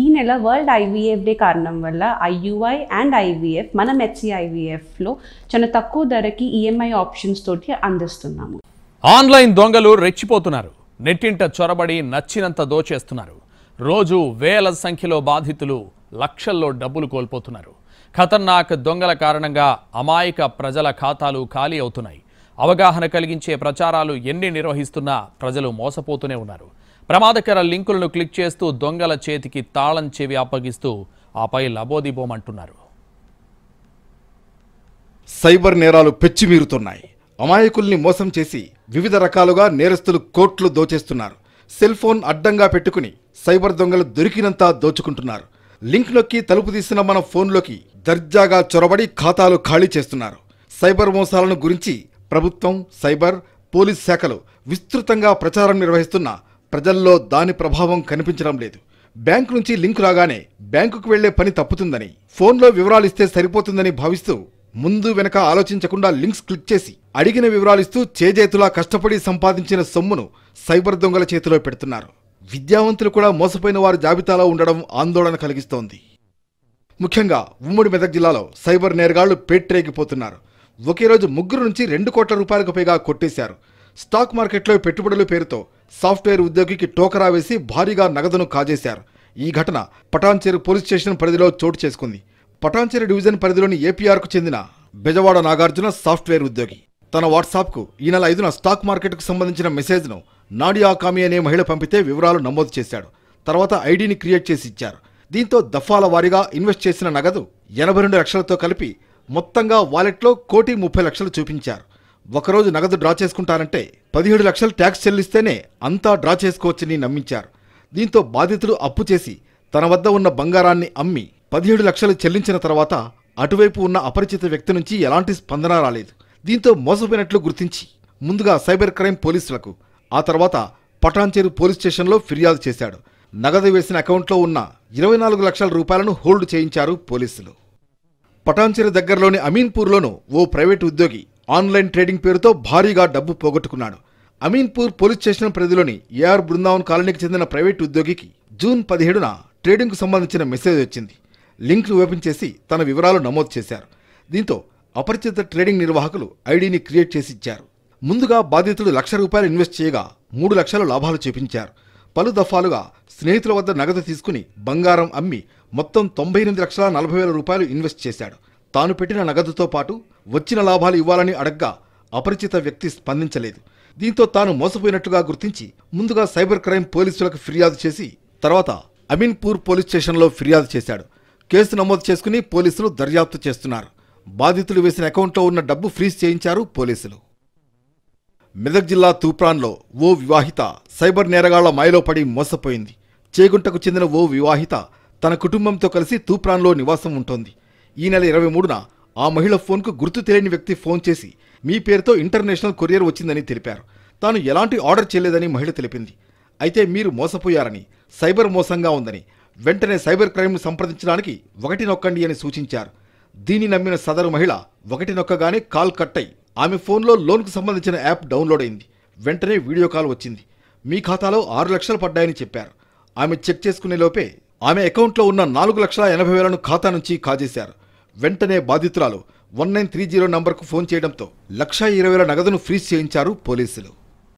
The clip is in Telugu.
ఈ నెల వరల్డ్ ఐవీఎఫ్ డే కారణం వల్ల ఐయుఐ అండ్ ఐవీఎఫ్ మన HCIVFలో చాలా తక్కువ ధరకి ఈఎంఐ ఆప్షన్స్ తోటి అందిస్తున్నాము. ఆన్లైన్ దొంగలు రెచ్చిపోతున్నారు. నెట్టింట చొరబడి నచ్చినంత దోచేస్తున్నారు. రోజు వేల సంఖ్యలో బాధితులు లక్షల్లో డబ్బులు కోల్పోతున్నారు. ఖతర్నాక్ దొంగల కారణంగా అమాయక ప్రజల ఖాతాలు ఖాళీ అవుతున్నాయి. అవగాహన కలిగించే ప్రచారాలు ఎన్ని నిర్వహిస్తున్నా ప్రజలు మోసపోతూనే ఉన్నారు. ప్రమాదకర లింకులను క్లిక్ చేస్తూ దొంగల చేతికి తాళం చెవి అప్పగిస్తూ ఆపై లబోదిబోమంటున్నారు. సైబర్ నేరాలు పెచ్చిమీరుతున్నాయి. అమాయకుల్ని మోసం చేసి వివిధ రకాలుగా నేరస్తులు కోట్లు దోచేస్తున్నారు. సెల్ ఫోన్ అడ్డంగా పెట్టుకుని సైబర్ దొంగలు దొరికినంత దోచుకుంటున్నారు. లింక్ నొక్కి తలుపు తీసిన మన ఫోన్లోకి దర్జాగా చొరబడి ఖాతాలు ఖాళీ చేస్తున్నారు. సైబర్ మోసాలను గురించి ప్రభుత్వం, సైబర్, పోలీస్ శాఖలు విస్తృతంగా ప్రచారం నిర్వహిస్తున్నా ప్రజల్లో దాని ప్రభావం కనిపించడం లేదు. బ్యాంకు నుంచి లింక్ రాగానే బ్యాంకుకు వెళ్లే పని తప్పుతుందని, ఫోన్లో వివరాలిస్తే సరిపోతుందని భావిస్తూ ముందు వెనక ఆలోచించకుండా లింక్స్ క్లిక్ చేసి అడిగిన వివరాలిస్తూ చేజేతులా కష్టపడి సంపాదించిన సొమ్మును సైబర్ దొంగల చేతిలో పెడుతున్నారు. విద్యావంతులు కూడా మోసపోయిన వారి జాబితాలో ఉండడం ఆందోళన కలిగిస్తోంది. ముఖ్యంగా ఉమ్మడి మెదక్ జిల్లాలో సైబర్ నేరగాళ్లు పేట్రేగిపోతున్నారు. ఒకే రోజు 3 నుంచి 2 కోట్ల రూపాయలకు పైగా కొట్టేశారు. స్టాక్ మార్కెట్లో పెట్టుబడుల పేరుతో సాఫ్ట్వేర్ ఉద్యోగికి టోకరా వేసి భారీగా నగదును కాజేశారు. ఈ ఘటన పటాన్చెరు పోలీస్ స్టేషన్ పరిధిలో చోటు చేసుకుంది. పటాన్చెరు డివిజన్ పరిధిలోని ఏపీఆర్కు చెందిన బెజవాడ నాగార్జున సాఫ్ట్వేర్ ఉద్యోగి తన వాట్సాప్కు ఈ నెల 5న స్టాక్ మార్కెట్కు సంబంధించిన మెసేజ్ను నాడియా కామి అనే మహిళ పంపితే వివరాలు నమోదు చేశాడు. తర్వాత ఐడిని క్రియేట్ చేసి ఇచ్చారు. దీంతో దఫాల వారీగా ఇన్వెస్ట్ చేసిన నగదు 82 లక్షలతో కలిపి మొత్తంగా వాలెట్లో 1,30,00,000 చూపించారు. ఒకరోజు నగదు డ్రా చేసుకుంటారంటే 17 లక్షలు ట్యాక్స్ చెల్లిస్తేనే అంతా డ్రా చేసుకోవచ్చని నమ్మించారు. దీంతో బాధితుడు అప్పు చేసి తన వద్ద ఉన్న బంగారాన్ని అమ్మి 17 లక్షలు చెల్లించిన తర్వాత అటువైపు ఉన్న అపరిచిత వ్యక్తి నుంచి ఎలాంటి స్పందన రాలేదు. దీంతో మోసపోయినట్లు గుర్తించి ముందుగా సైబర్ క్రైమ్ పోలీసులకు, ఆ తర్వాత పటాన్చెరు పోలీస్ స్టేషన్లో ఫిర్యాదు చేశాడు. నగదు వేసిన అకౌంట్లో ఉన్న 24 లక్షల రూపాయలను హోల్డ్ చేయించారు పోలీసులు. పటాన్చెరు దగ్గరలోని అమీన్పూర్లోనూ ఓ ప్రైవేటు ఉద్యోగి ఆన్లైన్ ట్రేడింగ్ పేరుతో భారీగా డబ్బు పోగొట్టుకున్నాడు. అమీన్పూర్ పోలీస్ స్టేషన్ పరిధిలోని ఏఆర్ బృందావన్ కాలనీకి చెందిన ప్రైవేటు ఉద్యోగికి జూన్ 17న ట్రేడింగ్కు సంబంధించిన మెసేజ్ వచ్చింది. లింక్ను ఓపెన్ చేసి తన వివరాలు నమోదు చేశారు. దీంతో అపరిచిత ట్రేడింగ్ నిర్వాహకులు ఐడిని క్రియేట్ చేసి ఇచ్చారు. ముందుగా బాధితుడు ₹1,00,000 ఇన్వెస్ట్ చేయగా 3 లక్షల లాభాలు చూపించారు. పలు దఫాలుగా స్నేహితుల వద్ద నగదు తీసుకుని బంగారం అమ్మి మొత్తం 98,40,000 రూపాయలు ఇన్వెస్ట్ చేశాడు. తాను పెట్టిన నగదుతో పాటు వచ్చిన లాభాలు ఇవ్వాలని అడగ్గా అపరిచిత వ్యక్తి స్పందించలేదు. దీంతో తాను మోసపోయినట్లుగా గుర్తించి ముందుగా సైబర్ క్రైమ్ పోలీసులకు ఫిర్యాదు చేసి తర్వాత అమీన్పూర్ పోలీస్ స్టేషన్లో ఫిర్యాదు చేశాడు. కేసు నమోదు చేసుకుని పోలీసులు దర్యాప్తు చేస్తున్నారు. బాధితులు వేసిన అకౌంట్లో ఉన్న డబ్బు ఫ్రీజ్ చేయించారు పోలీసులు. మెదక్ జిల్లా తూప్రాన్లో ఓ వివాహిత సైబర్ నేరగాళ్ల మాయలో పడి మోసపోయింది. చేగుంటకు చెందిన ఓ వివాహిత తన కుటుంబంతో కలిసి తూప్రాన్లో నివాసం ఉంటోంది. ఈ నెల 23న ఆ మహిళ ఫోన్కు గుర్తు తెలియని వ్యక్తి ఫోన్ చేసి మీ పేరుతో ఇంటర్నేషనల్ కొరియర్ వచ్చిందని తెలిపారు. తాను ఎలాంటి ఆర్డర్ చేయలేదని మహిళ తెలిపింది. అయితే మీరు మోసపోయారని, సైబర్ మోసంగా ఉందని, వెంటనే సైబర్ క్రైమ్ను సంప్రదించడానికి 1 నొక్కండి అని సూచించారు. దీన్ని నమ్మిన సదరు మహిళ 1 నొక్కగానే కాల్ కట్ అయి ఆమె ఫోన్లో లోన్కు సంబంధించిన యాప్ డౌన్లోడ్ అయింది. వెంటనే వీడియో కాల్ వచ్చింది. మీ ఖాతాలో 6 లక్షలు పడ్డాయని చెప్పారు. ఆమె చెక్ చేసుకునే లోపే ఆమె అకౌంట్లో ఉన్న 4,80,000ను ఖాతా నుంచి కాజేశారు. వెంటనే బాధితురాలు 1930 నంబర్కు ఫోన్ చేయడంతో 1,20,000 నగదును ఫ్రీజ్ చేయించారు పోలీసులు.